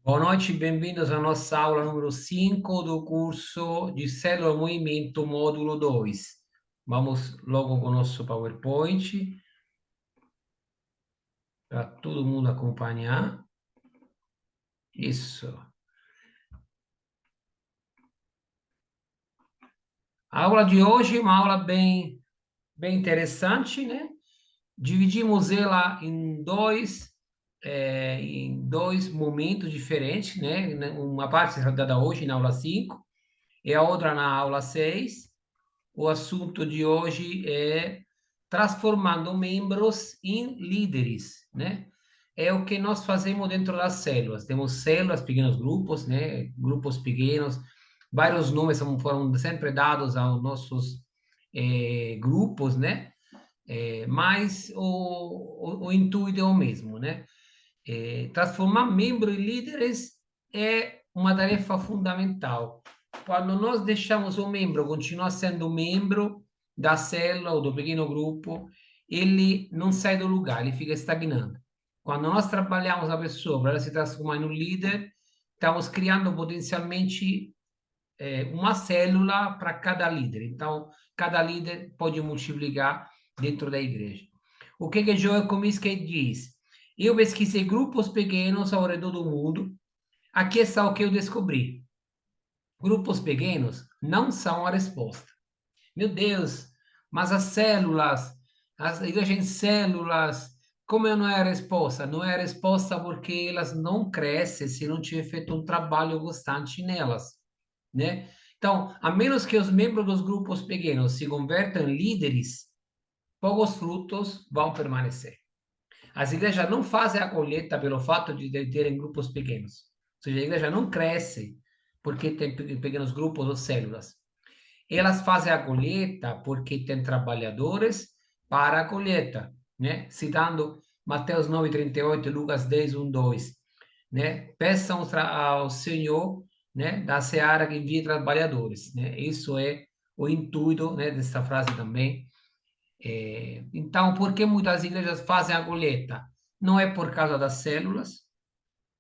Boa noite, bem-vindos à nossa aula número 5 do curso de Célula Movimento, módulo 2. Vamos logo com o nosso PowerPoint, para todo mundo acompanhar. Isso. A aula de hoje é uma aula bem interessante, né? Dividimos ela em dois momentos diferentes, né? Uma parte será dada hoje na aula 5 e a outra na aula 6. O assunto de hoje é transformando membros em líderes, né? É o que nós fazemos dentro das células. Temos células, pequenos grupos, né? Grupos pequenos. Vários nomes foram sempre dados aos nossos grupos, né? Mas o intuito é o mesmo, né? Transformar membros em líderes é uma tarefa fundamental. Quando nós deixamos o membro continuar sendo membro da célula ou do pequeno grupo, ele não sai do lugar, ele fica estagnando. Quando nós trabalhamos a pessoa para ela se transformar em um líder, estamos criando potencialmente uma célula para cada líder. Então, cada líder pode multiplicar dentro da igreja. O que Joel Comiskey diz? Eu pesquisei grupos pequenos ao redor do mundo. Aqui está o que eu descobri. Grupos pequenos não são a resposta. Meu Deus, mas as células, as igrejas em células, como não é a resposta? Não é a resposta porque elas não crescem se não tiver feito um trabalho constante nelas, né? Então, a menos que os membros dos grupos pequenos se convertam em líderes, poucos frutos vão permanecer. As igrejas não fazem a colheita pelo fato de terem grupos pequenos. Ou seja, a igreja não cresce porque tem pequenos grupos ou células. Elas fazem a colheita porque tem trabalhadores para a colheita, né? Citando Mateus 9:38, Lucas 10:1-2, né? Peçam ao Senhor, né, da seara que envie trabalhadores, né? Isso é o intuito, né, dessa frase também. Então, por que muitas igrejas fazem a colheita? Não é por causa das células,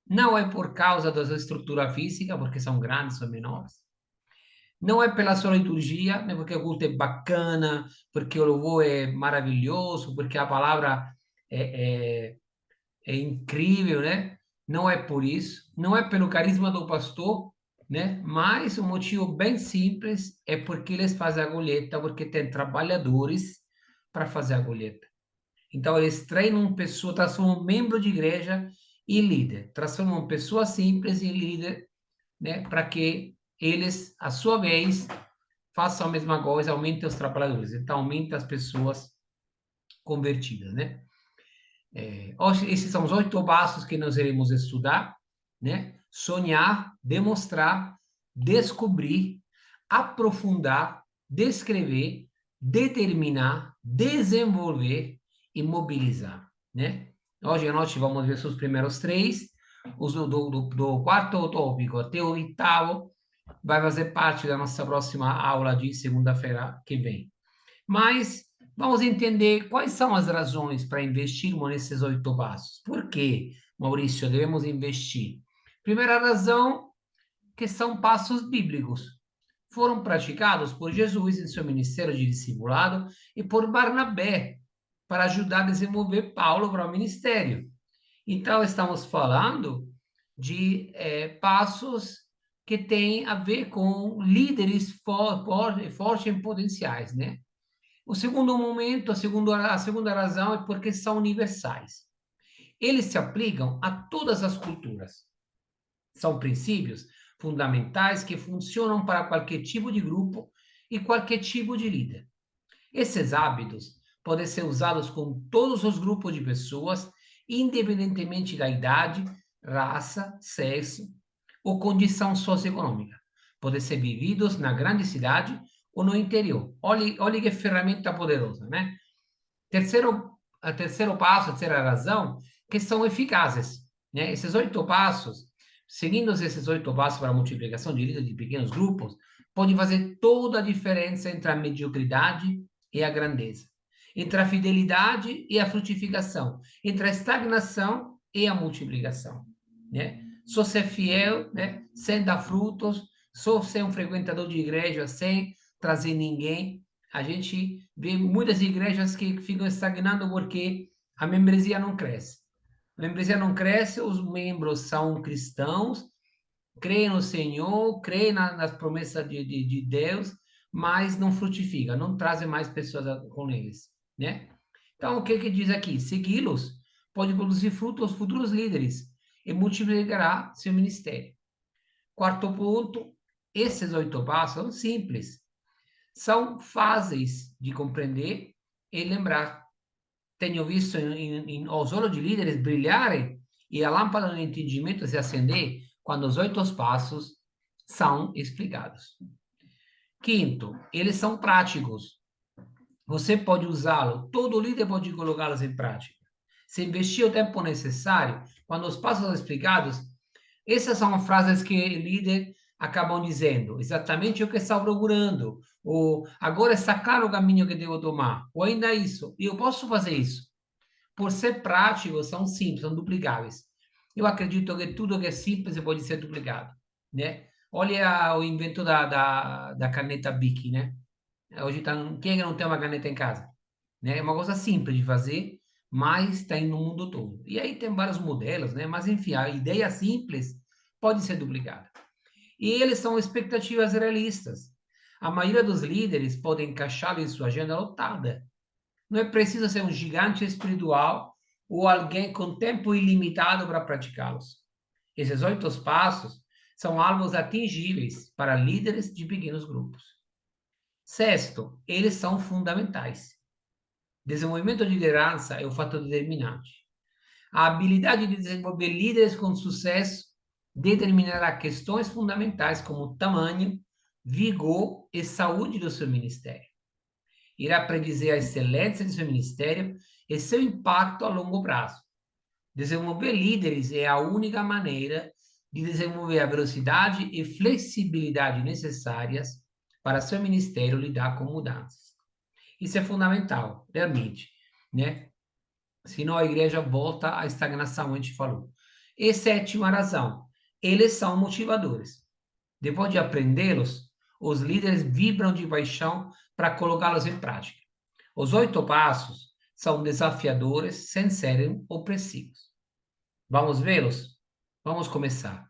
não é por causa da sua estrutura física, porque são grandes ou menores, não é pela sua liturgia, né, porque o culto é bacana, porque o louvor é maravilhoso, porque a palavra é, é, é incrível, né? Não é por isso, não é pelo carisma do pastor, né? Mas um motivo bem simples é porque eles fazem a colheita, porque tem trabalhadores para fazer a colheita. Então, eles treinam pessoa, transformam um membro de igreja em líder, transformam pessoa simples em líder, né? Para que eles, a sua vez, façam a mesma coisa, aumentem os trabalhadores. Então, aumenta as pessoas convertidas, né? Hoje, esses são os 8 passos que nós iremos estudar, né? Sonhar, demonstrar, descobrir, aprofundar, descrever, determinar, desenvolver e mobilizar, né? Hoje à noite vamos ver os primeiros 3, os do quarto tópico até o oitavo, vai fazer parte da nossa próxima aula de segunda-feira que vem. Mas vamos entender quais são as razões para investirmos nesses 8 passos. Por que, Maurício, devemos investir? Primeira razão, que são passos bíblicos. Foram praticados por Jesus em seu ministério de discipulado e por Barnabé para ajudar a desenvolver Paulo para o ministério. Então, estamos falando de passos que têm a ver com líderes fortes e potenciais, né? O segundo momento, a segunda razão é porque são universais. Eles se aplicam a todas as culturas. São princípios fundamentais que funcionam para qualquer tipo de grupo e qualquer tipo de líder. Esses hábitos podem ser usados com todos os grupos de pessoas, independentemente da idade, raça, sexo ou condição socioeconômica. Podem ser vividos na grande cidade ou no interior. Olha que ferramenta poderosa, né? Terceiro passo, a terceira razão, que são eficazes, né? Esses 8 passos, seguindo esses 8 passos para a multiplicação de líderes de pequenos grupos, pode fazer toda a diferença entre a mediocridade e a grandeza, entre a fidelidade e a frutificação, entre a estagnação e a multiplicação, né? só ser fiel, né? Sem dar frutos, só ser um frequentador de igreja, sem trazer ninguém. A gente vê muitas igrejas que ficam estagnando porque a membresia não cresce. A membresia não cresce, os membros são cristãos, creem no Senhor, creem nas promessas de Deus, mas não frutifica, não trazem mais pessoas com eles, né? Então, o que que diz aqui? Segui-los pode produzir frutos aos futuros líderes e multiplicará seu ministério. Quarto ponto, esses 8 passos são simples, são fáceis de compreender e lembrar. Tenho visto aos olhos de líderes brilharem e a lâmpada do entendimento se acender quando os 8 passos são explicados. Quinto, eles são práticos. Você pode usá-lo, todo líder pode colocá-los em prática. Se investir o tempo necessário, quando os passos são explicados, essas são frases que o líder acabam dizendo, exatamente o que está procurando, ou agora está claro o caminho que devo tomar, ou ainda isso, e eu posso fazer isso. Por ser práticos, são simples, são duplicáveis. Eu acredito que tudo que é simples pode ser duplicado, né? Olha o invento da caneta Bic, né? Hoje tá, quem é que não tem uma caneta em casa? Né? É uma coisa simples de fazer, mas tem no mundo todo. E aí tem vários modelos, né? Mas enfim, a ideia simples pode ser duplicada. E eles são expectativas realistas. A maioria dos líderes podem encaixá-lo em sua agenda lotada. Não é preciso ser um gigante espiritual ou alguém com tempo ilimitado para praticá-los. Esses 8 passos são alvos atingíveis para líderes de pequenos grupos. Sexto, eles são fundamentais. Desenvolvimento de liderança é o fator determinante. A habilidade de desenvolver líderes com sucesso determinará questões fundamentais como tamanho, vigor e saúde do seu ministério. Irá predizer a excelência de seu ministério e seu impacto a longo prazo. Desenvolver líderes é a única maneira de desenvolver a velocidade e flexibilidade necessárias para seu ministério lidar com mudanças. Isso é fundamental, realmente, né? Senão a igreja volta à estagnação, a gente falou. E sétima razão, eles são motivadores. Depois de aprendê-los, os líderes vibram de paixão para colocá-los em prática. Os 8 passos são desafiadores sem serem opressivos. Vamos vê-los? Vamos começar.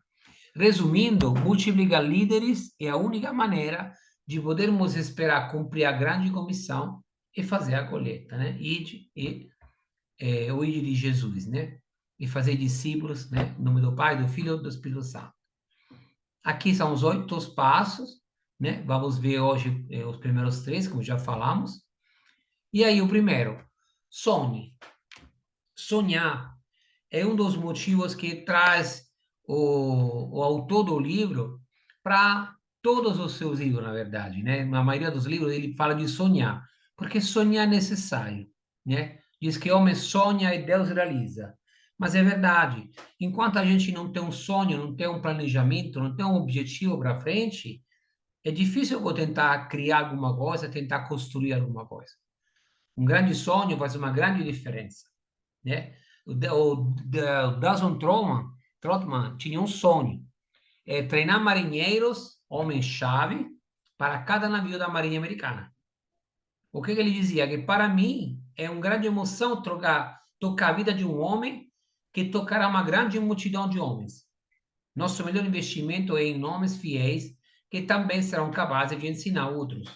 Resumindo, multiplicar líderes é a única maneira de podermos esperar cumprir a grande comissão e fazer a colheita, né? O ide de Jesus, né? E fazer discípulos, né? Em nome do Pai, do Filho e do Espírito Santo. Aqui são os 8 passos, né? Vamos ver hoje os primeiros 3, como já falamos. E aí, o primeiro, sonhe. Sonhar é um dos motivos que traz o autor do livro para todos os seus livros, na verdade, né? Na maioria dos livros ele fala de sonhar, porque sonhar é necessário, né? Diz que homem sonha e Deus realiza. Mas é verdade, enquanto a gente não tem um sonho, não tem um planejamento, não tem um objetivo para frente, é difícil eu tentar criar alguma coisa, tentar construir alguma coisa. Um grande sonho faz uma grande diferença, né? O Dawson Trotman tinha um sonho, treinar marinheiros, homens-chave, para cada navio da Marinha Americana. O que ele dizia? Que para mim é uma grande emoção tocar a vida de um homem que tocará uma grande multidão de homens. Nosso melhor investimento é em homens fiéis que também serão capazes de ensinar outros.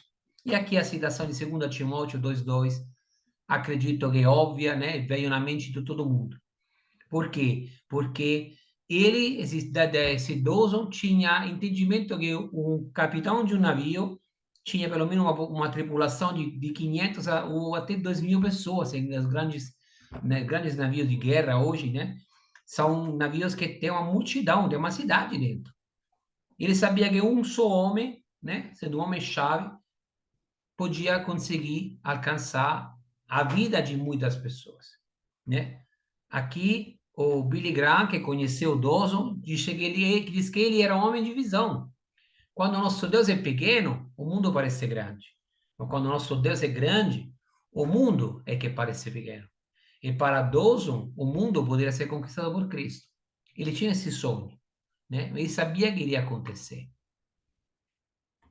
E aqui a citação de 2 Timóteo 2:2, acredito que é óbvia, né? Veio na mente de todo mundo. Por quê? Porque esse Dawson tinha entendimento que o capitão de um navio tinha pelo menos uma tripulação de 500 ou até 2.000 pessoas, em os grandes, né, grandes navios de guerra hoje, né? São navios que têm uma multidão, tem uma cidade dentro. Ele sabia que um só homem, né, sendo um homem-chave, podia conseguir alcançar a vida de muitas pessoas, né? Aqui, o Billy Graham, que conheceu o Dawson, diz que ele era um homem de visão. Quando o nosso Deus é pequeno, o mundo parece grande. Mas quando o nosso Deus é grande, o mundo é que parece pequeno. E para Dawson, o mundo poderia ser conquistado por Cristo. Ele tinha esse sonho. né? Ele sabia que iria acontecer.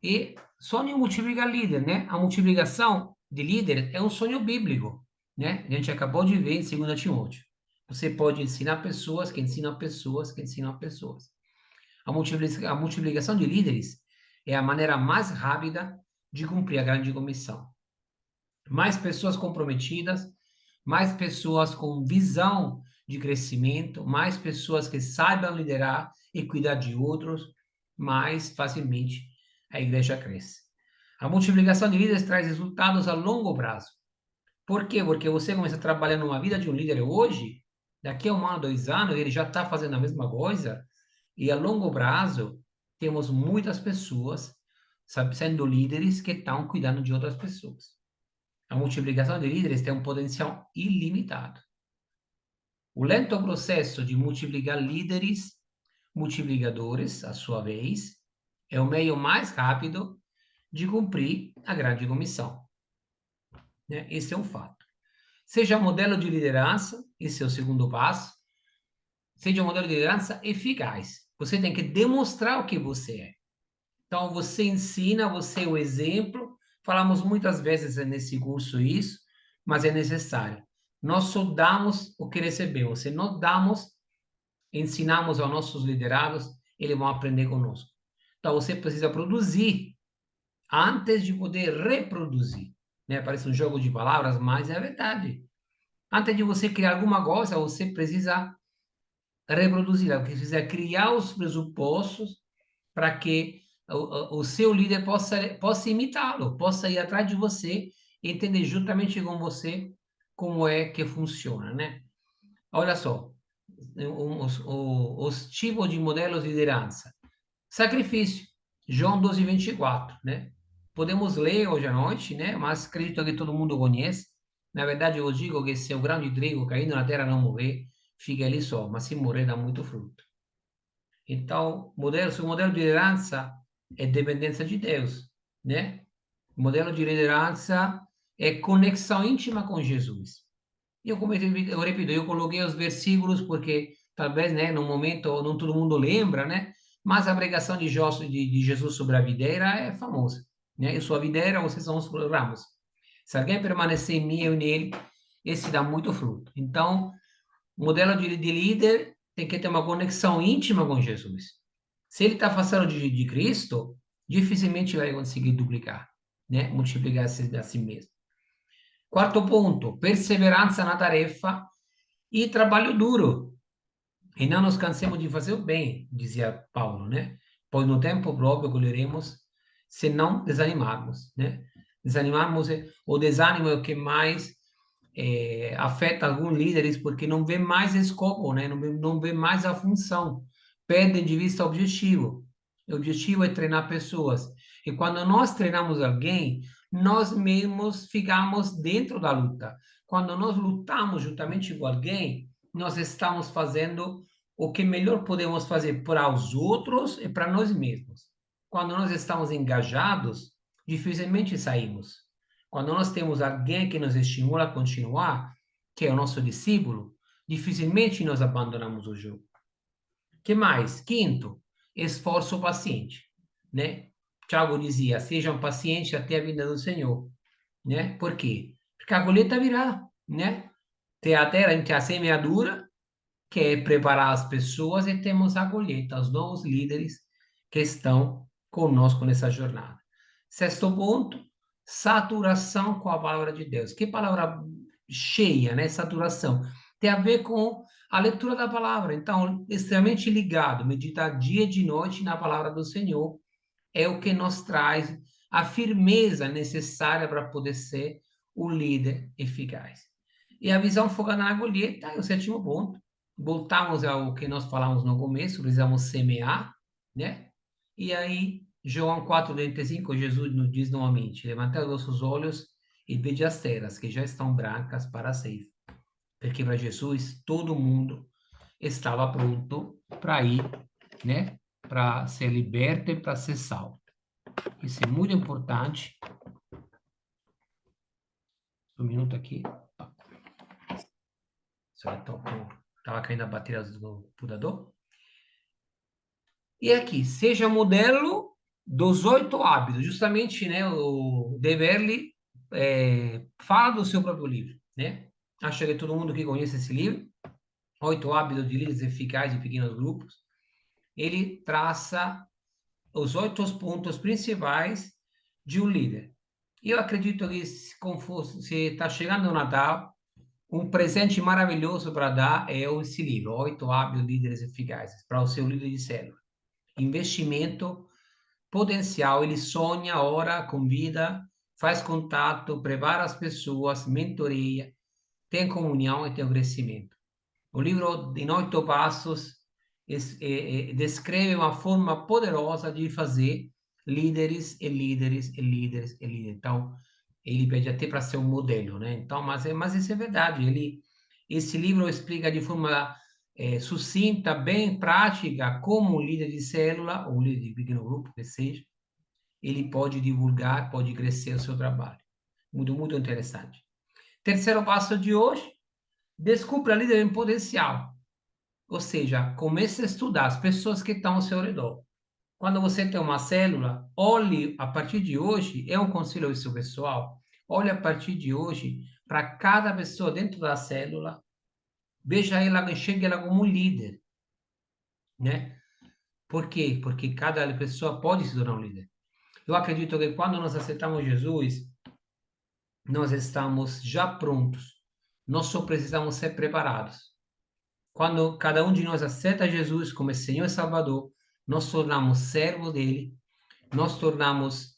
E sonho multiplica líder, né? A multiplicação de líderes é um sonho bíblico, né? A gente acabou de ver em 2 Timóteo. Você pode ensinar pessoas que ensinam pessoas que ensinam pessoas. A multiplicação de líderes é a maneira mais rápida de cumprir a grande comissão. Mais pessoas comprometidas, mais pessoas com visão de crescimento, mais pessoas que saibam liderar e cuidar de outros, mais facilmente a igreja cresce. A multiplicação de líderes traz resultados a longo prazo. Por quê? Porque você começa a trabalhar numa vida de um líder hoje, daqui a 1 ano, 2 anos, ele já está fazendo a mesma coisa, e a longo prazo, temos muitas pessoas, sabe, sendo líderes que estão cuidando de outras pessoas. A multiplicação de líderes tem um potencial ilimitado. O lento processo de multiplicar líderes, multiplicadores, à sua vez, é o meio mais rápido de cumprir a grande comissão, né? Esse é um fato. Seja modelo de liderança, esse é o segundo passo. Seja um modelo de liderança eficaz. Você tem que demonstrar o que você é. Então, você ensina, você é o exemplo. Falamos muitas vezes nesse curso isso, mas é necessário. Nós só damos o que recebemos. Se nós damos, ensinamos aos nossos liderados, eles vão aprender conosco. Então, você precisa produzir antes de poder reproduzir. Né? Parece um jogo de palavras, mas é verdade. Antes de você criar alguma coisa, você precisa reproduzir, você precisa criar os pressupostos para que o seu líder possa imitá-lo, possa ir atrás de você e entender juntamente com você como é que funciona, né? Olha só, os tipos de modelos de liderança. Sacrifício, João 12:24, né? Podemos ler hoje à noite, né? Mas acredito que todo mundo conhece. Na verdade, eu digo que se o grão de trigo caindo na terra não morrer, fica ali só, mas se morrer, dá muito fruto. Então, seu modelo de liderança é dependência de Deus, né? O modelo de liderança é conexão íntima com Jesus. Eu repito, eu coloquei os versículos porque talvez, né, no momento não todo mundo lembra, né? Mas a pregação de Jesus sobre a videira é famosa, né? Eu sou a videira, vocês são os ramos. Se alguém permanecer em mim e eu nele, esse dá muito fruto. Então, o modelo de líder tem que ter uma conexão íntima com Jesus. Se ele está afastado de Cristo, dificilmente vai conseguir duplicar, né? Multiplicar a si mesmo. Quarto ponto, perseverança na tarefa e trabalho duro. E não nos cansemos de fazer o bem, dizia Paulo, né? Pois no tempo próprio colheremos se não desanimarmos, né? Desanimarmos, o desânimo é o que mais afeta alguns líderes porque não vê mais escopo, né? Não vê mais a função, perdem de vista o objetivo. O objetivo é treinar pessoas. E quando nós treinamos alguém, nós mesmos ficamos dentro da luta. Quando nós lutamos juntamente com alguém, nós estamos fazendo o que melhor podemos fazer para os outros e para nós mesmos. Quando nós estamos engajados, dificilmente saímos. Quando nós temos alguém que nos estimula a continuar, que é o nosso discípulo, dificilmente nós abandonamos o jogo. Que mais? Quinto, esforço paciente, né? Tiago dizia: sejam pacientes até a vinda do Senhor, né? Por quê? Porque a colheita virá, né? Tem a terra, a gente tem a semeadura, que é preparar as pessoas, e temos a colheita, os novos líderes que estão conosco nessa jornada. Sexto ponto, saturação com a palavra de Deus. Que palavra cheia, né? Saturação. Tem a ver com a leitura da palavra. Então, extremamente ligado, meditar dia e de noite na palavra do Senhor é o que nos traz a firmeza necessária para poder ser o líder eficaz. E a visão focada na colheita é o sétimo ponto. Voltamos ao que nós falamos no começo, precisamos semear, né? E aí, João 4:35, Jesus nos diz novamente: levantai os vossos olhos e vede as terras que já estão brancas para a ceifa. Porque para Jesus, todo mundo estava pronto para ir, né? Para ser liberto e para ser salvo. Isso é muito importante. Um minuto aqui. Só estava caindo a bateria do computador. E aqui, seja modelo dos 8 hábitos. Justamente, né, o Deverly fala do seu próprio livro, né? Acho que todo mundo que conhece esse livro, 8 hábitos de líderes eficazes em pequenos grupos, ele traça os 8 pontos principais de um líder. E eu acredito que se está chegando o Natal, um presente maravilhoso para dar é esse livro, 8 hábitos de líderes eficazes, para o seu líder de célula. Investimento potencial, ele sonha, ora, convida, faz contato, prepara as pessoas, mentoreia, tem comunhão e tem o crescimento. O livro, em 8 passos, descreve uma forma poderosa de fazer líderes e líderes e líderes e líderes. Então, ele pede até para ser um modelo, né? Então, mas isso é verdade. Esse livro explica de forma sucinta, bem prática, como um líder de célula ou um líder de pequeno grupo, que seja, ele pode divulgar, pode crescer o seu trabalho. Muito, muito interessante. Terceiro passo de hoje, descubra líder em potencial. Ou seja, comece a estudar as pessoas que estão ao seu redor. Quando você tem uma célula, olhe a partir de hoje, é um conselho isso pessoal, olhe a partir de hoje para cada pessoa dentro da célula, veja ela, enxergue ela como um líder, né? Por quê? Porque cada pessoa pode se tornar um líder. Eu acredito que quando nós aceitamos Jesus, nós estamos já prontos. Nós só precisamos ser preparados. Quando cada um de nós aceita Jesus como Senhor e Salvador, nós tornamos servos dele, nós tornamos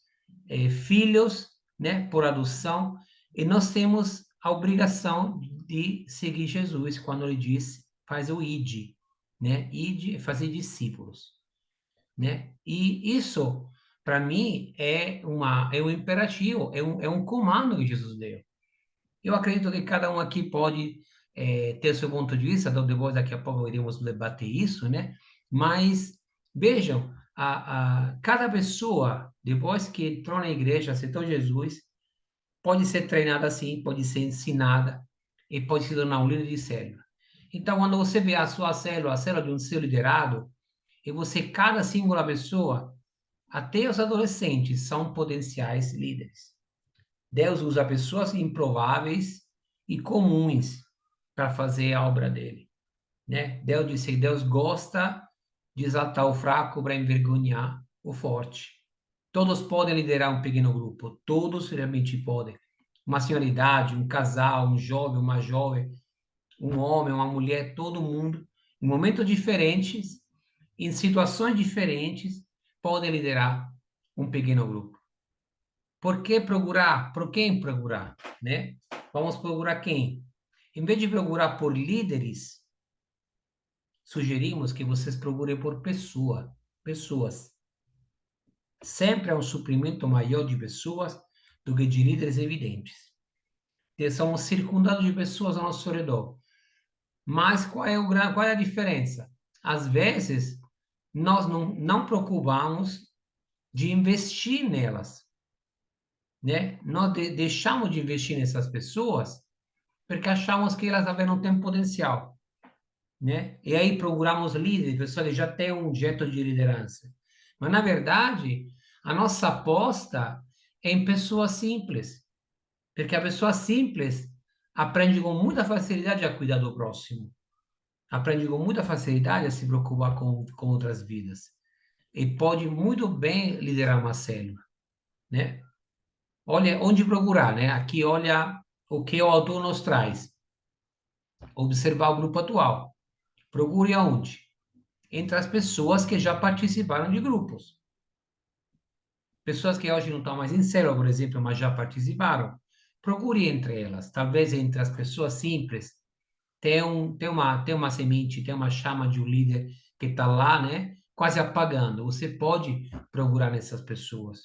filhos, né, por adoção, e nós temos a obrigação de seguir Jesus quando ele diz, faz o ide, né, ide, fazer discípulos, né? E isso, para mim, é um imperativo, é um comando que Jesus deu. Eu acredito que cada um aqui pode ter seu ponto de vista, então depois daqui a pouco iremos debater isso, né? Mas vejam, cada pessoa, depois que entrou na igreja, aceitou Jesus, pode ser treinada assim, pode ser ensinada e pode se tornar um líder de célula. Então, quando você vê a sua célula, a célula de um seu liderado, e você, cada singular pessoa, até os adolescentes, são potenciais líderes. Deus usa pessoas improváveis e comuns para fazer a obra dele, né? Deus disse que Deus gosta de exaltar o fraco para envergonhar o forte. Todos podem liderar um pequeno grupo, todos realmente podem. Uma senhoridade, um casal, um jovem, uma jovem, um homem, uma mulher, todo mundo, em momentos diferentes, em situações diferentes, podem liderar um pequeno grupo. Por que procurar? Por quem procurar, né? Vamos procurar quem? Em vez de procurar por líderes, sugerimos que vocês procurem por pessoas. Sempre há um suprimento maior de pessoas do que de líderes evidentes. Somos circundados de pessoas ao nosso redor. Mas qual é a diferença? Às vezes, nós não preocupamos de investir nelas, né? Nós deixamos de investir nessas pessoas porque achamos que elas também não têm potencial, né? E aí procuramos líderes, pessoas que já têm um jeito de liderança. Mas, na verdade, a nossa aposta é em pessoas simples, porque a pessoa simples aprende com muita facilidade a cuidar do próximo, aprende com muita facilidade a se preocupar com outras vidas, e pode muito bem liderar uma célula, né? Olha onde procurar, né? Aqui, olha o que o autor nos traz. Observar o grupo atual. Procure aonde? Entre as pessoas que já participaram de grupos. Pessoas que hoje não estão mais em célula, por exemplo, mas já participaram. Procure entre elas. Talvez entre as pessoas simples tem uma semente, tem uma chama de um líder que está lá, né? Quase apagando. Você pode procurar nessas pessoas.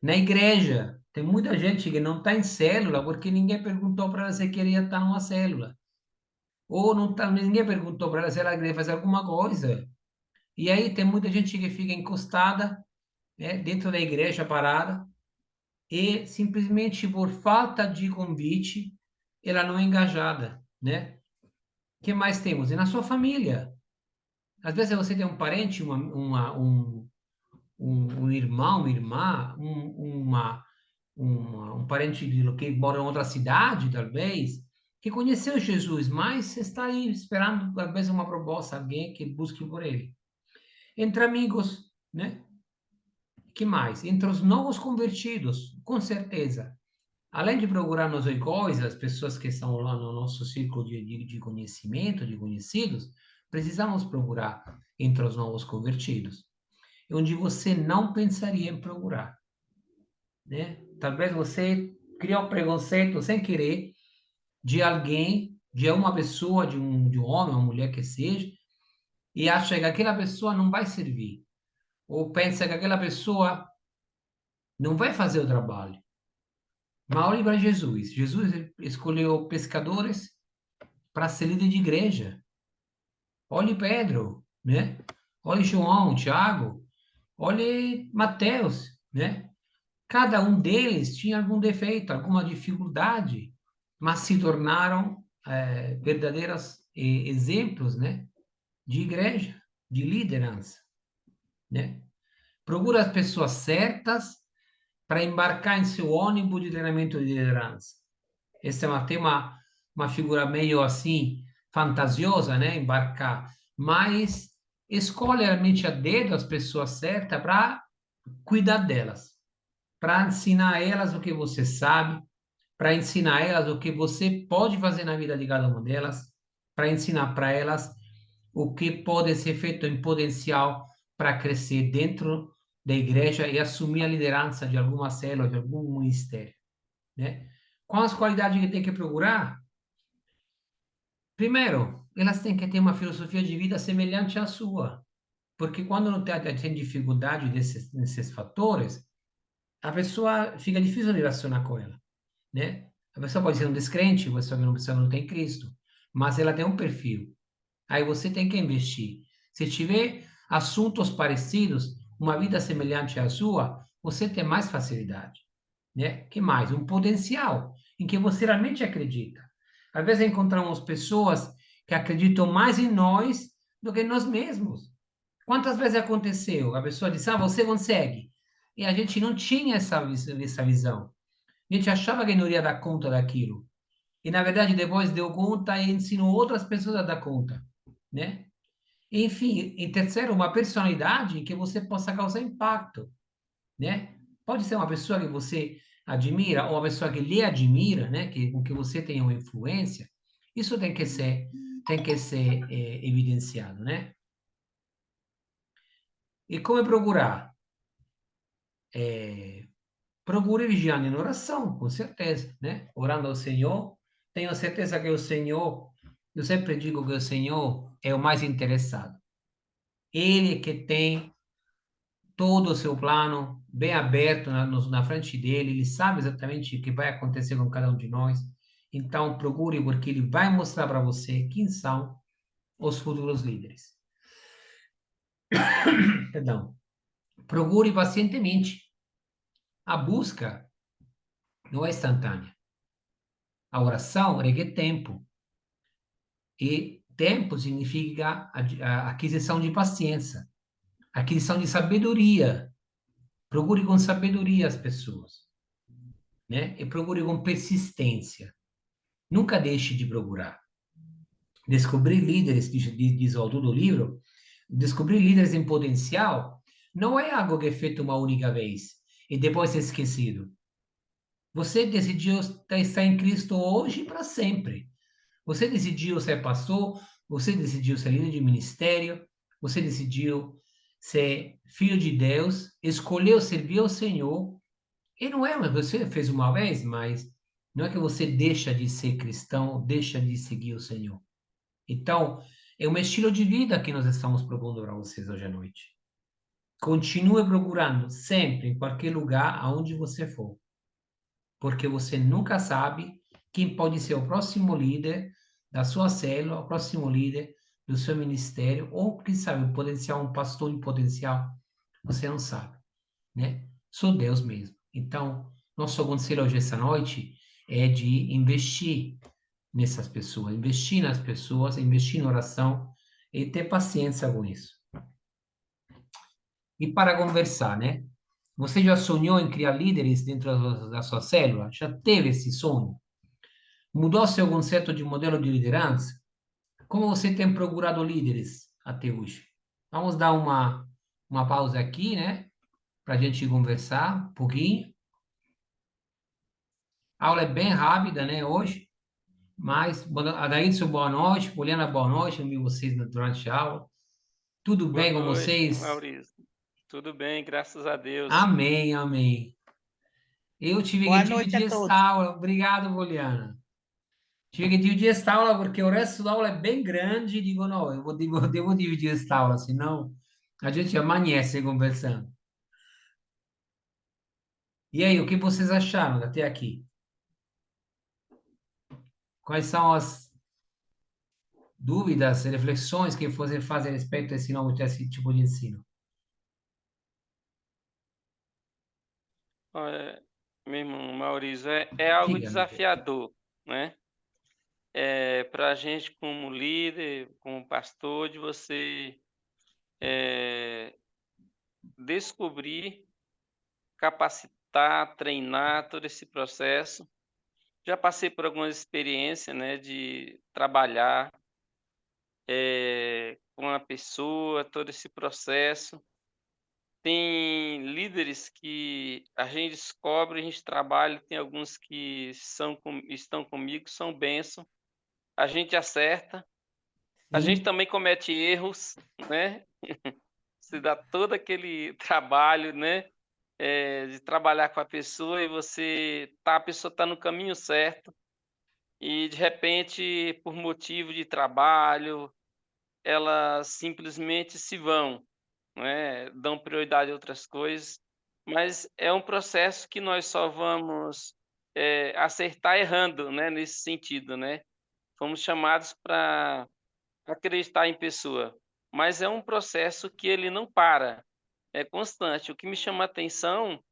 Na igreja, tem muita gente que não está em célula porque ninguém perguntou para ela se queria estar numa célula. Ou não tá, ninguém perguntou para ela se ela queria fazer alguma coisa. E aí tem muita gente que fica encostada, né, dentro da igreja parada e simplesmente por falta de convite ela não é engajada, né? O que mais temos? E na sua família. Às vezes você tem um parente, um irmão, uma irmã, um parente que mora em outra cidade, talvez, que conheceu Jesus, mas está aí esperando talvez uma proposta, alguém que busque por ele. Entre amigos, né? Que mais? Entre os novos convertidos, com certeza. Além de procurar nos iguais, as pessoas que estão lá no nosso círculo de conhecimento, de conhecidos, precisamos procurar entre os novos convertidos, onde você não pensaria em procurar, né? Talvez você criou um preconceito sem querer de alguém, de uma pessoa, de um homem, uma mulher que seja, e acha que aquela pessoa não vai servir, ou pensa que aquela pessoa não vai fazer o trabalho. Mas olhe para Jesus. Jesus escolheu pescadores para ser líder de igreja. Olhe Pedro, né? Olhe João, Tiago, olhe Mateus, né? Cada um deles tinha algum defeito, alguma dificuldade, mas se tornaram verdadeiros exemplos, né? De igreja, de liderança, né? Procura as pessoas certas para embarcar em seu ônibus de treinamento de liderança. Essa é uma figura meio assim, fantasiosa, né? Embarcar. Mas escolhe realmente a dedo as pessoas certas para cuidar delas, para ensinar elas o que você sabe, para ensinar elas o que você pode fazer na vida de cada uma delas, para ensinar para elas o que pode ser feito em potencial para crescer dentro da igreja e assumir a liderança de alguma célula, de algum ministério, né? Quais as qualidades que tem que procurar? Primeiro, elas têm que ter uma filosofia de vida semelhante à sua, porque quando não tem dificuldade desses fatores, a pessoa fica difícil de relacionar com ela, né? A pessoa pode ser um descrente, a pessoa não tem Cristo, mas ela tem um perfil. Aí você tem que investir. Se tiver assuntos parecidos, uma vida semelhante à sua, você tem mais facilidade, né? Que mais? Um potencial em que você realmente acredita. Às vezes encontramos pessoas que acreditam mais em nós do que em nós mesmos. Quantas vezes aconteceu? A pessoa disse, ah, você consegue. E a gente não tinha essa visão. A gente achava que não iria dar conta daquilo. E, na verdade, depois deu conta e ensinou outras pessoas a dar conta, né? Enfim, em terceiro, uma personalidade que você possa causar impacto, né? Pode ser uma pessoa que você admira ou uma pessoa que lhe admira, né? Com que você tenha uma influência. Isso tem que ser evidenciado, né? E come procurar? Procure vigiando em oração, com certeza, né? Orando ao Senhor. Tenho certeza que o Senhor, eu sempre digo que o Senhor é o mais interessado. Ele que tem todo o seu plano bem aberto na frente dele, ele sabe exatamente o que vai acontecer com cada um de nós. Então, procure, porque ele vai mostrar para você quem são os futuros líderes. Perdão. Procure pacientemente. A busca não é instantânea. A oração requer tempo. E tempo significa a aquisição de paciência, aquisição de sabedoria. Procure com sabedoria as pessoas, né? E procure com persistência. Nunca deixe de procurar. Descobrir líderes, diz o autor do livro, descobrir líderes em potencial não é algo que é feito uma única vez e depois é esquecido. Você decidiu estar em Cristo hoje e para sempre. Você decidiu ser pastor, você decidiu ser líder de ministério, você decidiu ser filho de Deus, escolheu servir ao Senhor. E não é, mas você fez uma vez, mas não é que você deixa de ser cristão, deixa de seguir o Senhor. Então, é um estilo de vida que nós estamos propondo para vocês hoje à noite. Continue procurando sempre, em qualquer lugar, aonde você for, porque você nunca sabe quem pode ser o próximo líder da sua célula, o próximo líder do seu ministério, ou quem sabe, um potencial, um pastor em potencial, você não sabe, né? Só Deus mesmo. Então, nosso conselho hoje, essa noite, é de investir nessas pessoas, investir nas pessoas, investir em oração, e ter paciência com isso. E para conversar, né? Você já sonhou em criar líderes dentro da sua célula? Já teve esse sonho? Mudou seu conceito de modelo de liderança? Como você tem procurado líderes até hoje? Vamos dar uma pausa aqui, né? Para a gente conversar um pouquinho. A aula é bem rápida, né, hoje, mas Adailson, boa noite, Poliana, boa noite, eu vi vocês durante a aula. Tudo Boa bem com noite, vocês? Maurício. Tudo bem, graças a Deus. Amém, amém. Eu tive que Boa noite a dividir esta todos. aula. Obrigado, Poliana. Tive que dividir esta aula porque o resto da aula é bem grande. Digo, não, eu devo dividir esta aula, senão a gente amanhece conversando. E aí, o que vocês acharam até aqui? Quais são as dúvidas, reflexões que você faz a respeito desse tipo de ensino? Olha, meu irmão Maurício, é algo Diga, meu querido. desafiador, né? Para a gente, como líder, como pastor, de você é, descobrir, capacitar, treinar todo esse processo. Já passei por algumas experiências, né, de trabalhar com a pessoa, todo esse processo. Tem líderes que a gente descobre, a gente trabalha, tem alguns que estão comigo, são bênção, a gente acerta, a gente Sim, também comete erros, né? Se dá todo aquele trabalho, né, de trabalhar com a pessoa e a pessoa está no caminho certo e de repente, por motivo de trabalho, elas simplesmente se vão, né, dão prioridade a outras coisas, mas é um processo que nós só vamos, acertar errando, né, nesse sentido, né. Fomos chamados para acreditar em pessoa, mas é um processo que ele não para, é constante. O que me chama a atenção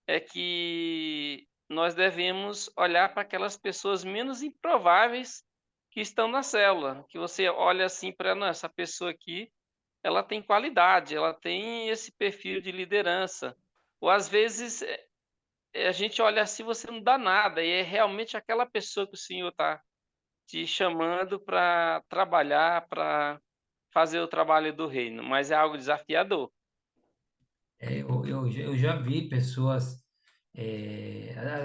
é que nós devemos olhar para aquelas pessoas menos improváveis que estão na célula, que você olha assim para: "Não, essa pessoa aqui ela tem qualidade, ela tem esse perfil de liderança". Ou às vezes, a gente olha assim, você não dá nada, e é realmente aquela pessoa que o Senhor está te chamando para trabalhar, para fazer o trabalho do reino, mas é algo desafiador. eu já vi pessoas,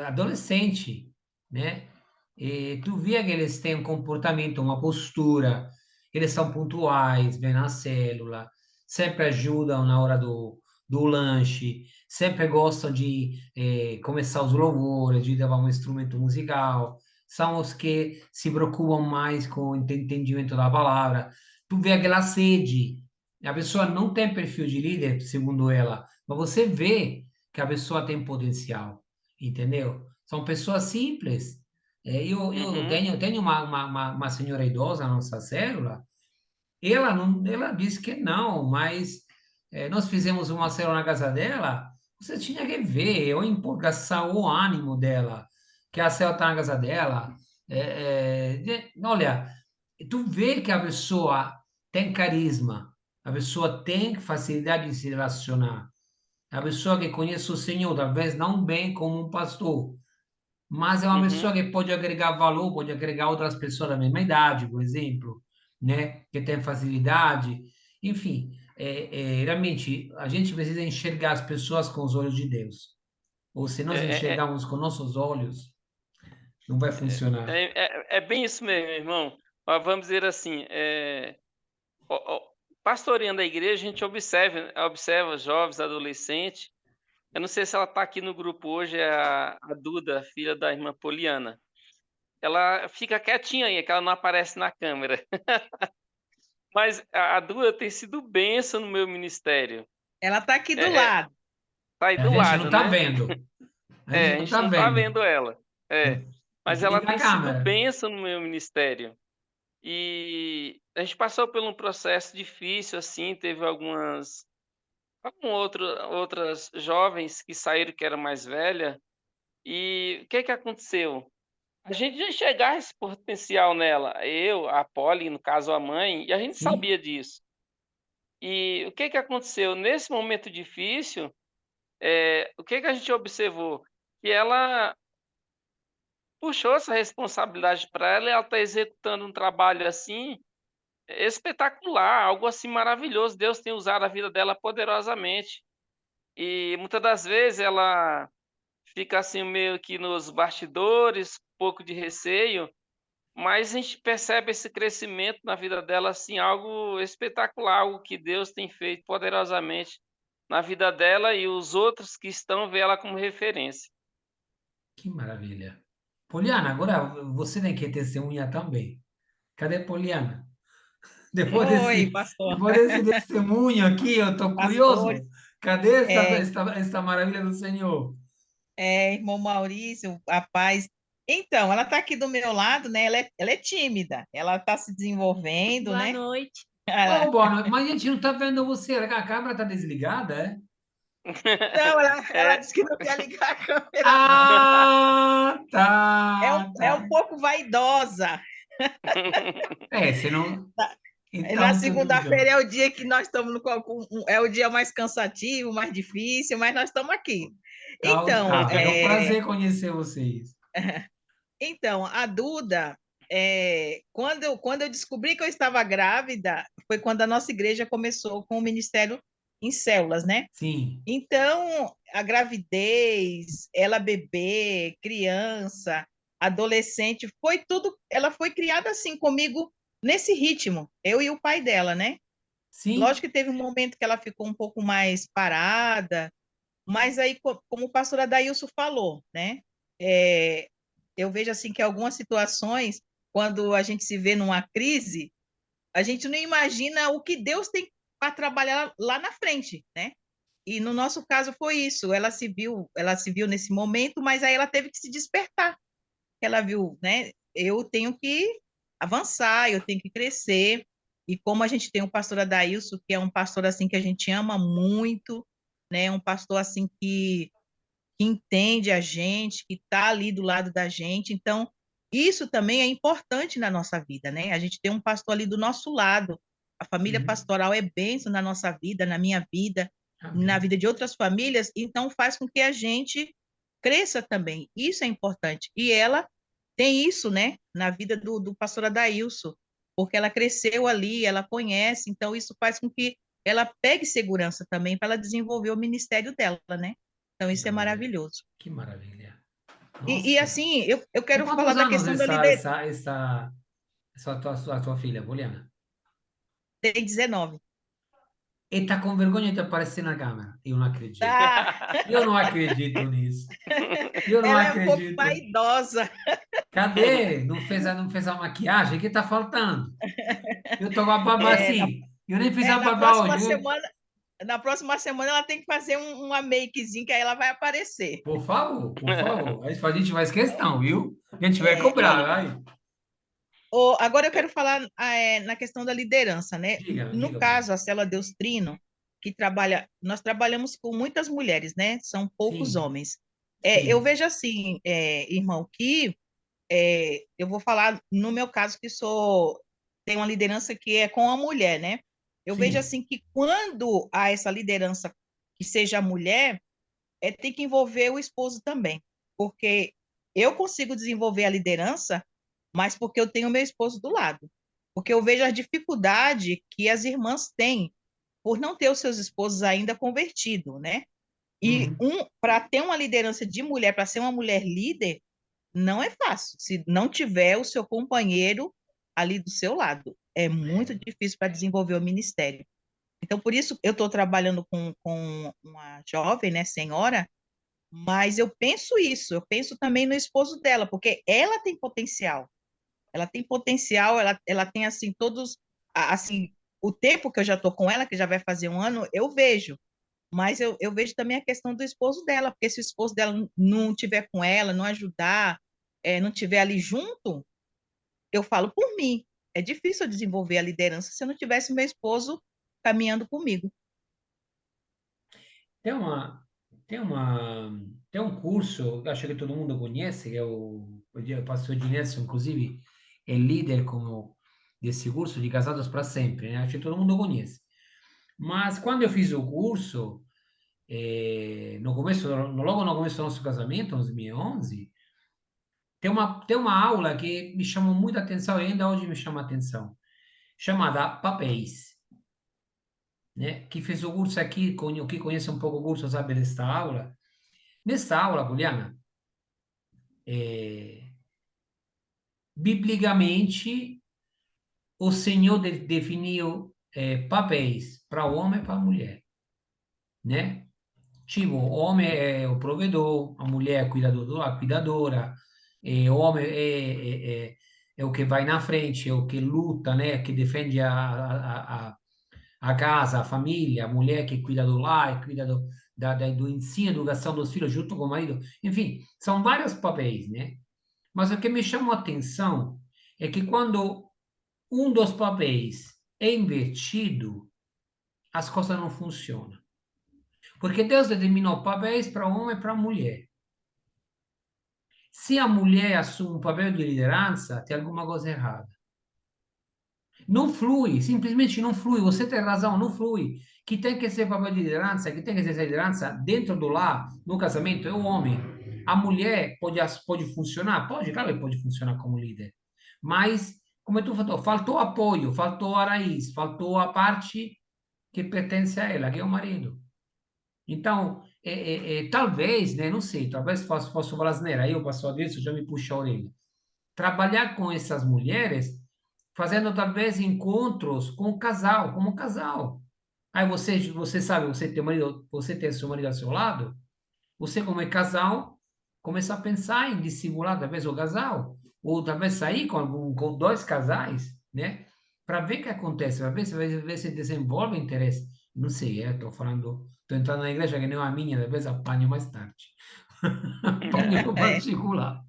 adolescente, né? E tu via que eles têm um comportamento, uma postura, eles são pontuais, vêm na célula, sempre ajudam na hora do lanche, sempre gostam de começar os louvores, de levar um instrumento musical, são os que se preocupam mais com o entendimento da palavra. Tu vê aquela sede, a pessoa não tem perfil de líder, segundo ela, mas você vê que a pessoa tem potencial, entendeu? São pessoas simples. Eu Uhum, tenho uma senhora idosa na nossa célula, ela, não, ela disse que não, mas nós fizemos uma célula na casa dela, você tinha que ver a empolgação, o ânimo dela, que a célula está na casa dela. Olha, tu vê que a pessoa tem carisma, a pessoa tem facilidade de se relacionar, é a pessoa que conhece o Senhor, talvez não bem como um pastor, mas é uma pessoa uhum. que pode agregar valor, pode agregar outras pessoas da mesma idade, por exemplo, né? Que tem facilidade. Enfim, realmente, a gente precisa enxergar as pessoas com os olhos de Deus. Ou se É nós é é enxergarmos com nossos olhos, não vai funcionar. é bem isso mesmo, irmão. Mas vamos dizer assim, pastoreando a igreja, a gente observa jovens, adolescentes. Eu não sei se ela está aqui no grupo hoje, é a Duda, filha da irmã Poliana. Ela fica quietinha aí, é que ela não aparece na câmera. Mas a Duda tem sido bênção no meu ministério. Ela está aqui do É, lado. tá aí A do gente não lado, está né? vendo. A gente A não gente está não tá vendo. vendo ela. É, Tem mas que ela ligar a tem sido câmera. bênção no meu ministério. E a gente passou por um processo difícil, assim, teve outras jovens que saíram que era mais velha, e o que que aconteceu? A gente já enxergava esse potencial nela, eu, a Polly, no caso a mãe, e a gente Sim, sabia disso. E o que que aconteceu? Nesse momento difícil, o que que a gente observou? Que ela puxou essa responsabilidade para ela e ela está executando um trabalho assim espetacular, algo assim maravilhoso. Deus tem usado a vida dela poderosamente. E muitas das vezes ela fica assim meio que nos bastidores, um pouco de receio, mas a gente percebe esse crescimento na vida dela, assim, algo espetacular, algo que Deus tem feito poderosamente na vida dela e os outros que estão vê ela como referência. que maravilha. Poliana, agora você tem que testemunhar também. Cadê Poliana? Depois Oi, desse, pastor. depois desse testemunho aqui, eu estou Pastores, curioso. Cadê é, esta maravilha do Senhor? irmão Maurício, a paz. Então, ela está aqui do meu lado, né? Ela é tímida, ela está se desenvolvendo, Boa né? noite. Oh, Ela- boa noite. Mas a gente não está vendo você. A câmera está desligada, é? não, ela É, disse que não quer ligar a câmera, não. Ah, tá, É um tá. pouco vaidosa. É, você não. Na Então, tudo segunda-feira bem. é o dia que nós estamos é o dia mais cansativo, mais difícil, mas nós estamos aqui. Tá, Então, tá. É um prazer conhecer vocês. a Duda, quando eu descobri que eu estava grávida, foi quando a nossa igreja começou com o ministério em células, né? Sim, Então, a gravidez, ela bebê, criança, adolescente, foi tudo, ela foi criada assim comigo nesse ritmo, eu e o pai dela, né? sim, Lógico que teve um momento que ela ficou um pouco mais parada, mas aí, como o pastor Adailson falou, né? É, eu vejo assim que algumas situações, quando a gente se vê numa crise, a gente não imagina o que Deus tem para trabalhar lá na frente, né? E no nosso caso foi isso. Ela se viu nesse momento, mas aí ela teve que se despertar. Ela viu, né? Eu tenho que avançar, eu tenho que crescer. E como a gente tem o pastor Adailson, que é um pastor assim que a gente ama muito, né? Um pastor assim que entende a gente, que está ali do lado da gente. Então, isso também é importante na nossa vida, né? A gente tem um pastor ali do nosso lado. A família sim. pastoral é bênção na nossa vida, na minha vida, na Amém. vida de outras famílias, então faz com que a gente cresça também. Isso é importante. E ela tem isso, né, na vida do pastor Adailson, porque ela cresceu ali, ela conhece, então isso faz com que ela pegue segurança também para ela desenvolver o ministério dela, né? Então, isso é Glória. maravilhoso. Que maravilha. E Nossa. assim, eu Tem quero falar quantos da anos questão da liderança. essa tua filha, Poliana? Tem 19. E tá com vergonha de aparecer na câmera. Eu não acredito. Ah, Eu não acredito nisso. Eu não ela é um pouco acredito. vaidosa. Cadê? Não fez a maquiagem? O que tá faltando? Eu tô com a barba É, na, assim. Eu nem fiz a na barba próxima hoje, viu? semana, na próxima semana ela tem que fazer uma makezinha que aí ela vai aparecer. Por favor, por favor. A gente faz questão, viu? A gente vai É, cobrar, vai. agora eu quero falar na questão da liderança, né? Diga, No diga, Poliana. caso, a Célula Deus Trino, nós trabalhamos com muitas mulheres, né? São poucos Sim, homens. Eu sim, vejo assim, irmão, que eu vou falar no meu caso que tem uma liderança que é com a mulher, né? Eu vejo sim. assim que quando há essa liderança que seja a mulher, tem que envolver o esposo também, porque eu consigo desenvolver a liderança, mas porque eu tenho meu esposo do lado, porque eu vejo a dificuldade que as irmãs têm por não ter os seus esposos ainda convertidos, né? E Uhum. para ter uma liderança de mulher, para ser uma mulher líder, não é fácil. Se não tiver o seu companheiro ali do seu lado, é muito difícil para desenvolver o ministério. Então, por isso, eu estou trabalhando com uma jovem, né, senhora, mas eu penso isso, eu penso também no esposo dela, porque ela tem potencial. Ela tem potencial, ela tem, assim, assim, o tempo que eu já estou com ela, que já vai fazer um ano, eu vejo. Mas eu vejo também a questão do esposo dela, porque se o esposo dela não tiver com ela, não ajudar, não tiver ali junto, eu falo por mim. É difícil eu desenvolver a liderança se eu não tivesse meu esposo caminhando comigo. Tem uma, tem um curso, acho que todo mundo conhece, que é o pastor Dinesso, inclusive, é líder como desse curso de Casados para Sempre, né? Acho que todo mundo conhece. Mas quando eu fiz o curso, no começo, logo no começo do nosso casamento, em 2011, tem uma aula que me chamou muita atenção e ainda hoje me chama a atenção, chamada Papéis, né? Que fez o curso aqui, que conhece um pouco o curso sabe desta aula. Nessa aula, Juliana, biblicamente, o Senhor definiu papéis para o homem e para a mulher, né? Tipo, o homem é o provedor, a mulher é a cuidadora, o homem é o que vai na frente, é o que luta, né? Que defende a casa, a família, a mulher que cuida do lar, cuida do ensino, educação dos filhos junto com o marido. Enfim, são vários papéis, né? Mas o que me chamou a atenção é que quando um dos papéis é invertido, as coisas não funcionam. Porque Deus determinou papéis para o homem e para a mulher. Se a mulher assume um papel de liderança, tem alguma coisa errada. Não flui, simplesmente não flui. Você tem razão, não flui. Que tem que ser papel de liderança, que tem que ser essa liderança dentro do lar, no casamento, é o homem. A mulher pode funcionar? Pode, claro que pode funcionar como líder. Mas, como tu falou, faltou apoio, faltou a raiz, faltou a parte que pertence a ela, que é o marido. Então, talvez, né, não sei, talvez posso falar asneira, aí eu passo disso, já me puxa a orelha. Trabalhar com essas mulheres, fazendo talvez encontros com o casal, como casal. Aí você sabe, você tem seu marido ao seu lado, você como é casal, começa a pensar em dissimular talvez o casal, ou talvez sair com dois casais, né? Para ver o que acontece, para ver se desenvolve interesse. Não sei, estou falando, estou entrando na igreja que nem a minha, talvez apanho mais tarde. Apanho no É, particular.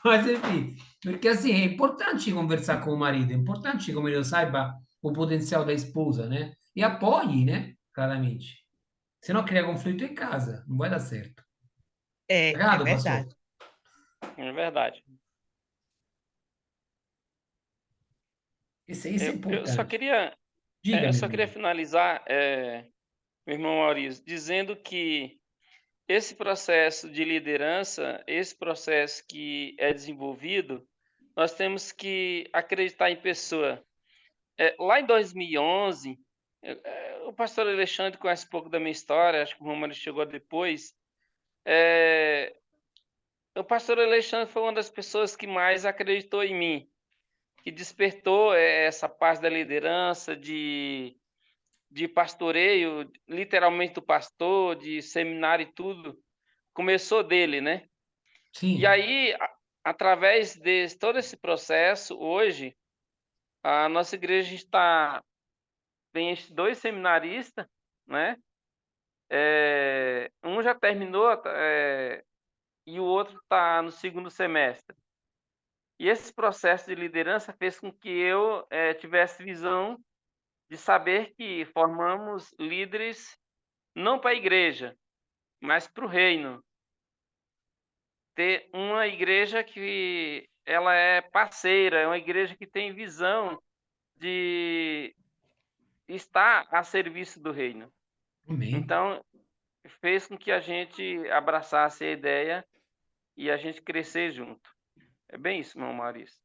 Mas enfim, porque assim, é importante conversar com o marido, é importante que o marido saiba o potencial da esposa, né? E apoie, né? Claramente. Senão cria conflito em casa, não vai dar certo. é Errado, pastor? verdade. É verdade. Isso é Eu só importante. queria, Diga, eu meu só queria amigo. finalizar, meu irmão Maurício, dizendo que esse processo de liderança, esse processo que é desenvolvido, nós temos que acreditar em pessoa. Lá em 2011, o pastor Alexandre conhece um pouco da minha história, acho que o Romário chegou depois. É, o pastor Alexandre foi uma das pessoas que mais acreditou em mim, que despertou essa parte da liderança, de pastoreio, literalmente do pastor, de seminário e tudo, começou dele, né? E Sim, aí, através de todo esse processo, hoje, a nossa igreja tem dois seminaristas, né? Um já terminou, e o outro está no segundo semestre. E esse processo de liderança fez com que eu tivesse visão de saber que formamos líderes não para a igreja, mas para o reino. Ter uma igreja que ela é parceira, é uma igreja que tem visão de estar a serviço do reino. amém. Então, fez com que a gente abraçasse a ideia e a gente crescer junto. É bem isso, meu Maurício.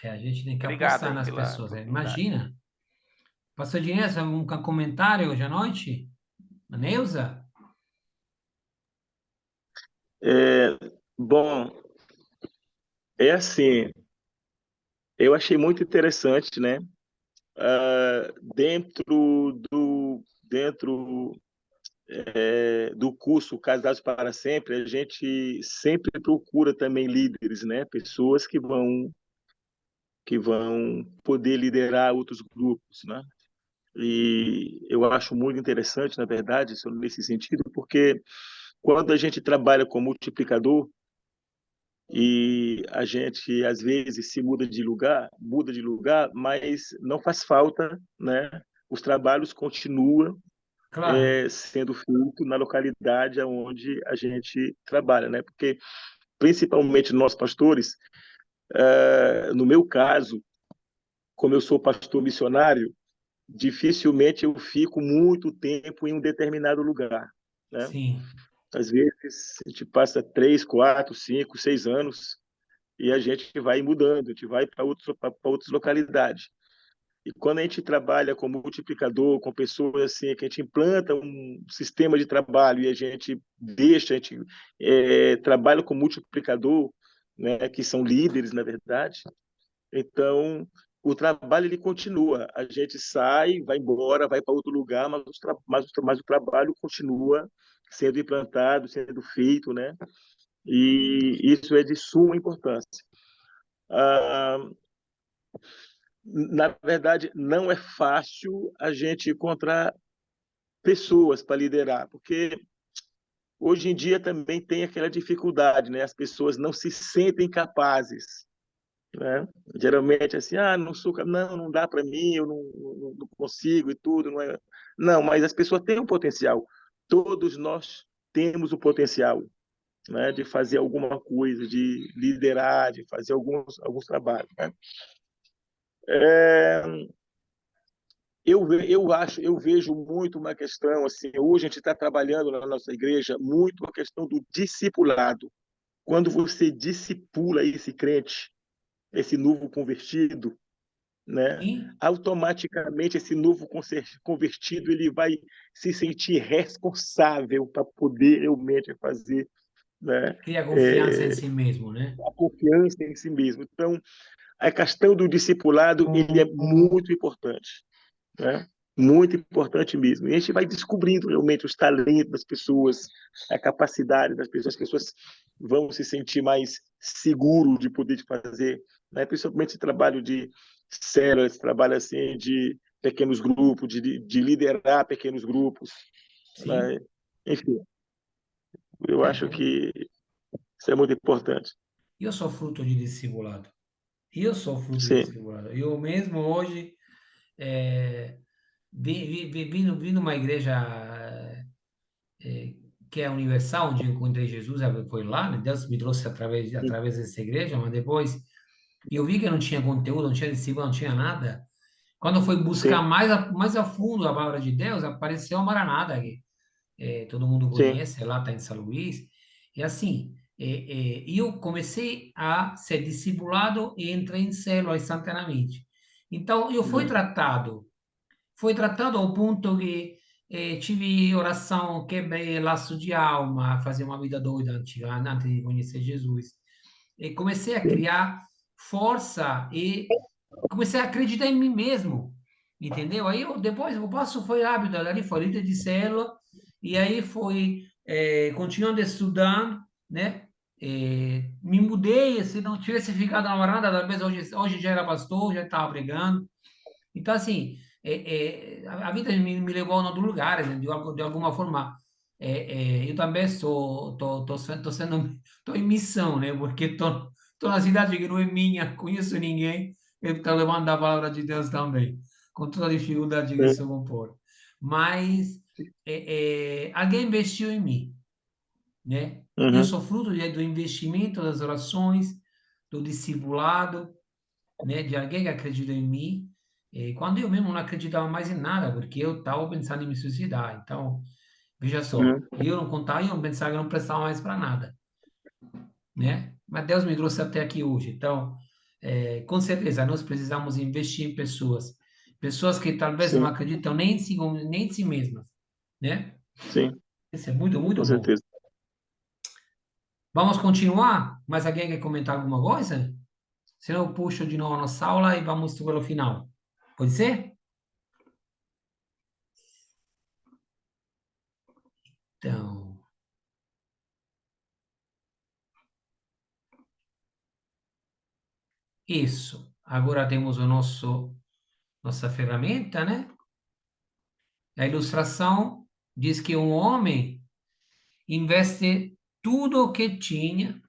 A gente tem que Obrigado apostar aí nas pela pessoas. oportunidade. Imagina. Pastor Dinês, algum comentário hoje à noite? A Neuza? É, bom, é assim, eu achei muito interessante, né? Dentro do curso Casados para Sempre, a gente sempre procura também líderes, né? Pessoas que vão poder liderar outros grupos, né? E eu acho muito interessante, na verdade, nesse sentido, porque quando a gente trabalha com multiplicador, e a gente às vezes se muda de lugar, mas não faz falta, né? Os trabalhos continuam, Claro, sendo feito na localidade onde a gente trabalha, né? Porque, principalmente nós pastores, no meu caso, como eu sou pastor missionário, dificilmente eu fico muito tempo em um determinado lugar, né? sim, Às vezes a gente passa 3, 4, 5, 6 anos e a gente vai mudando, a gente vai para outras localidades. E quando a gente trabalha com multiplicador, com pessoas assim, que a gente implanta um sistema de trabalho e a gente trabalha com multiplicador, né, que são líderes, na verdade, então o trabalho ele continua. A gente sai, vai embora, vai para outro lugar, mas o trabalho continua sendo implantado, sendo feito, né? E isso é de suma importância. Ah, na verdade, não é fácil a gente encontrar pessoas para liderar, porque hoje em dia também tem aquela dificuldade, né? As pessoas não se sentem capazes, né? Geralmente assim, não sou, não dá para mim, eu não consigo e tudo, não é. Não, mas as pessoas têm um potencial. Todos nós temos o potencial, né? De fazer alguma coisa, de liderar, de fazer alguns trabalhos, né? É, eu vejo muito uma questão assim. Hoje a gente está trabalhando na nossa igreja muito a questão do discipulado. Quando você discipula esse crente, esse novo convertido, né? sim, Automaticamente esse novo convertido ele vai se sentir responsável para poder realmente fazer, né? cria confiança em si mesmo, né? A confiança em si mesmo. Então, a questão do discipulado ele é muito importante, né? Muito importante mesmo. E a gente vai descobrindo realmente os talentos das pessoas, a capacidade das pessoas, as pessoas vão se sentir mais seguros de poder fazer, né? Principalmente esse trabalho de células, esse trabalho assim de pequenos grupos, de liderar pequenos grupos, Sim, né? Enfim, eu acho é, que isso é muito importante. eu sou fruto de discipulado. Eu sou fruto de Sim, discipulado. Eu mesmo hoje, é, vindo uma igreja que é universal, onde eu encontrei Jesus, foi lá, né? Deus me trouxe através dessa igreja, mas depois eu vi que não tinha conteúdo, não tinha discípulo, não tinha nada. Quando eu fui buscar sim, mais a fundo a palavra de Deus, apareceu a Maranata, que todo mundo sim. conhece, lá está em São Luís. E assim, eu comecei a ser discipulado e entrei em célula instantaneamente. Então, eu Uhum. fui tratado ao ponto que tive oração, quebrei laço de alma, fazia uma vida doida antes de conhecer Jesus. E comecei a Sim. criar força e comecei a acreditar em mim mesmo, entendeu? Aí eu, depois o passo foi rápido, ali foi líder de célula, e aí foi continuando estudando, né? Me mudei, se não tivesse ficado na varanda, talvez hoje já era pastor, já estava pregando. Então, assim, a vida me levou a outros lugares, né? De alguma forma. Eu também tô em missão, né? Porque tô na cidade que não é minha, conheço ninguém, eu estou levando a palavra de Deus também, com toda a dificuldade que isso compõe. Mas alguém investiu em mim, né? Eu Uhum. sou fruto do investimento das orações, do discipulado, né, de alguém que acreditou em mim, quando eu mesmo não acreditava mais em nada, porque eu estava pensando em me suicidar. Então, veja só, Uhum. eu não contava, eu pensava que eu não prestava mais para nada, né? Mas Deus me trouxe até aqui hoje. Então, com certeza, nós precisamos investir em pessoas, pessoas que talvez não Sim, acreditam nem em si mesmas, né? sim, Isso é muito, muito com bom. certeza. Vamos continuar? Mais alguém quer comentar alguma coisa? Senão eu puxo de novo a nossa aula e vamos pelo final. Pode ser? Então, isso. Agora temos o nossa ferramenta, né? A ilustração diz que um homem investe tudo o que tinha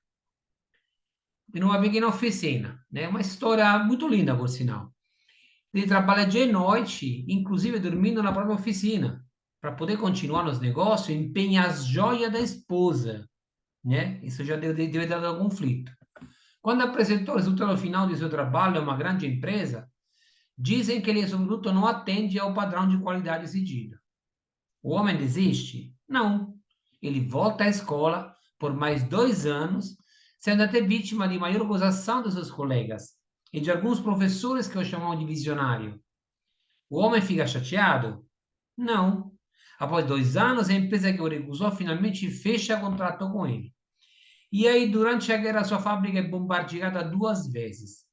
em uma pequena oficina, né? Uma história muito linda, por sinal. Ele trabalha dia e noite, inclusive dormindo na própria oficina. para poder continuar nos negócios, empenha as joias da esposa, né? Isso já deve dar algum conflito. Quando apresentou o resultado final de seu trabalho a uma grande empresa, dizem que ele, sobretudo, não atende ao padrão de qualidade exigido. O homem desiste? Não. Ele volta à escola por mais 2 anos, sendo até vítima de maior gozação dos seus colegas e de alguns professores que o chamam de visionário. O homem fica chateado? Não. Após 2 anos, a empresa que o recusou finalmente fecha contrato com ele. E aí, durante a guerra, sua fábrica é bombardeada 2 vezes.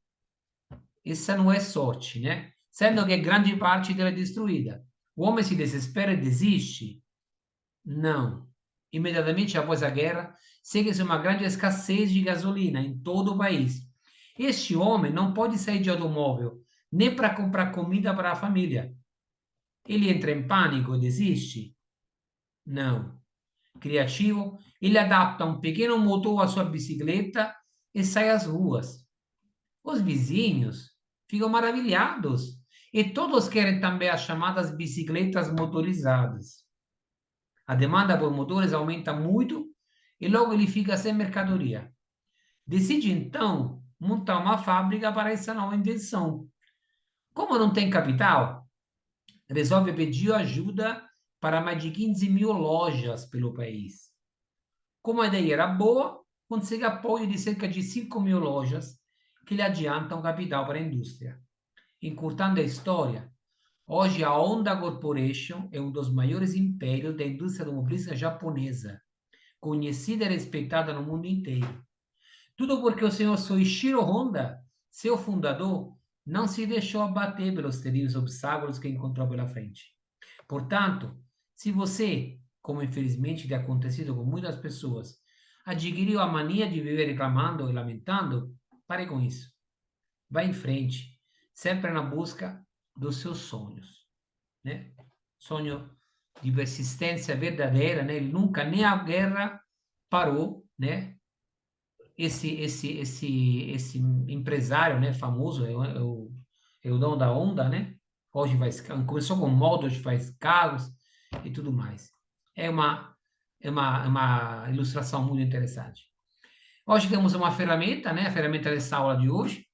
Essa não é sorte, né? Sendo que grande parte dela é destruída. O homem se desespera e desiste? Não. Imediatamente após a guerra, segue-se uma grande escassez de gasolina em todo o país. Este homem não pode sair de automóvel, nem para comprar comida para a família. Ele entra em pânico e desiste? Não. Criativo, ele adapta um pequeno motor à sua bicicleta e sai às ruas. Os vizinhos ficam maravilhados e todos querem também as chamadas bicicletas motorizadas. A demanda por motores aumenta muito e logo ele fica sem mercadoria. Decide então montar uma fábrica para essa nova invenção. Como não tem capital, resolve pedir ajuda para mais de 15.000 lojas pelo país. Como a ideia era boa, consegue apoio de cerca de 5.000 lojas que lhe adiantam capital para a indústria. Encurtando a história, hoje a Honda Corporation é um dos maiores impérios da indústria automobilística japonesa, conhecida e respeitada no mundo inteiro. Tudo porque o senhor Soichiro Honda, seu fundador, não se deixou abater pelos terríveis obstáculos que encontrou pela frente. Portanto, se você, como infelizmente tem acontecido com muitas pessoas, adquiriu a mania de viver reclamando e lamentando, pare com isso. Vá em frente, sempre na busca dos seus sonhos, né? Sonho de persistência verdadeira, né? Ele nunca, nem a guerra parou, né? Esse empresário, né, famoso, é o dono da Honda, né? Hoje começou com motos, faz carros e tudo mais. É uma ilustração muito interessante. Hoje temos uma ferramenta, né? A ferramenta dessa aula de hoje.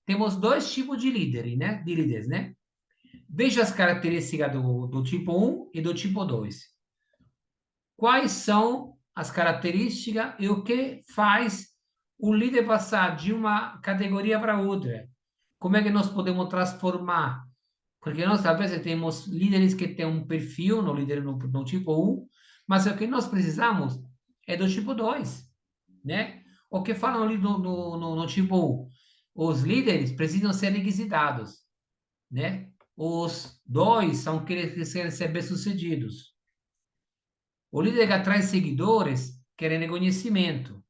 Temos 2 tipos de líderes, né? Veja as características do tipo 1 e do tipo 2. Quais são as características e o que faz o líder passar de uma categoria para outra? Como é que nós podemos transformar? Porque nós, às vezes, temos líderes que têm um perfil no líder no tipo 1, mas o que nós precisamos é do tipo 2, né? O que falam ali no tipo 1? Os líderes precisam ser requisitados, né? Os 2 são aqueles que querem ser bem-sucedidos. O líder que atrai seguidores quer reconhecimento.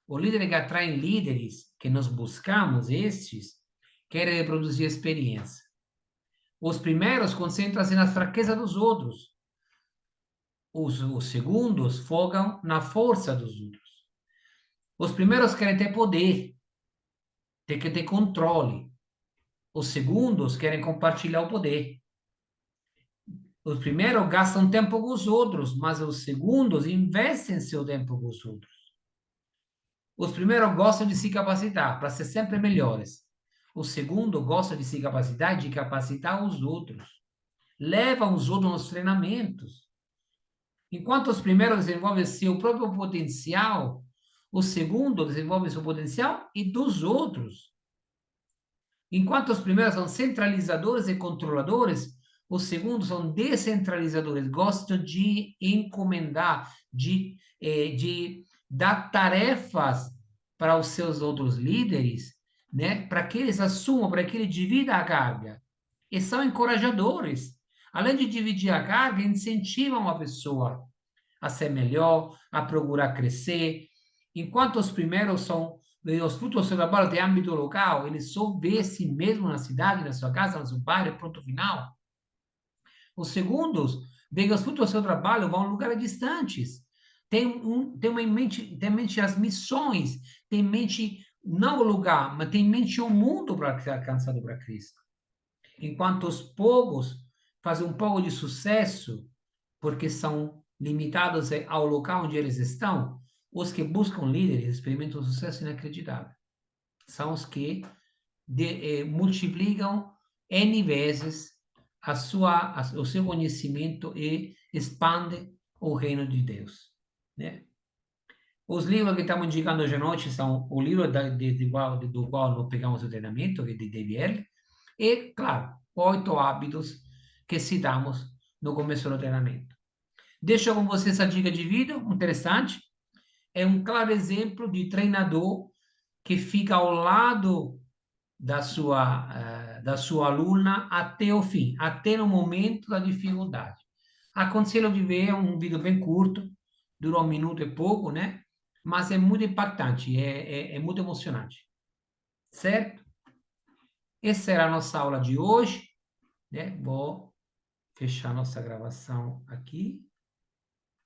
O líder que atrai líderes, que nós buscamos, estes, querem reproduzir experiência. Os primeiros concentram-se na fraqueza dos outros. Os segundos focam na força dos outros. Os primeiros querem ter poder, querem ter controle. Os segundos querem compartilhar o poder. Os primeiros gastam tempo com os outros, mas os segundos investem seu tempo com os outros. Os primeiros gostam de se capacitar para ser sempre melhores. O segundo gosta de se capacitar e de capacitar os outros. Levam os outros nos treinamentos. Enquanto os primeiros desenvolvem seu próprio potencial, o segundo desenvolve seu potencial e dos outros. Enquanto os primeiros são centralizadores e controladores, os segundos são descentralizadores, gostam de encomendar, de dar tarefas para os seus outros líderes, né, para que eles assumam, para que eles dividam a carga. E são encorajadores. Além de dividir a carga, incentivam a pessoa a ser melhor, a procurar crescer. Enquanto os primeiros são os frutos do seu trabalho de âmbito local, ele só vê si mesmo na cidade, na sua casa, no seu bairro, pronto final. Os segundos veem os frutos do seu trabalho, vão a lugares distantes. Tem em mente as missões, tem em mente não o lugar, mas tem em mente o mundo para ser alcançado para Cristo. Enquanto os poucos fazem um pouco de sucesso, porque são limitados ao local onde eles estão. Os que buscam líderes experimentam um sucesso inacreditável. São os que multiplicam N vezes o seu conhecimento e expandem o reino de Deus, né? Os livros que estamos indicando hoje à noite são o livro do qual nós pegamos o treinamento, que é de David, e, claro, 8 hábitos que citamos no começo do treinamento. Deixo com vocês essa dica de vídeo, interessante. É um claro exemplo de treinador que fica ao lado da sua aluna até o fim, até no momento da dificuldade. Aconselho de ver um vídeo bem curto, dura 1 minuto e pouco, né? Mas é muito impactante, é muito emocionante. Certo? Essa era a nossa aula de hoje, né? Vou fechar nossa gravação aqui.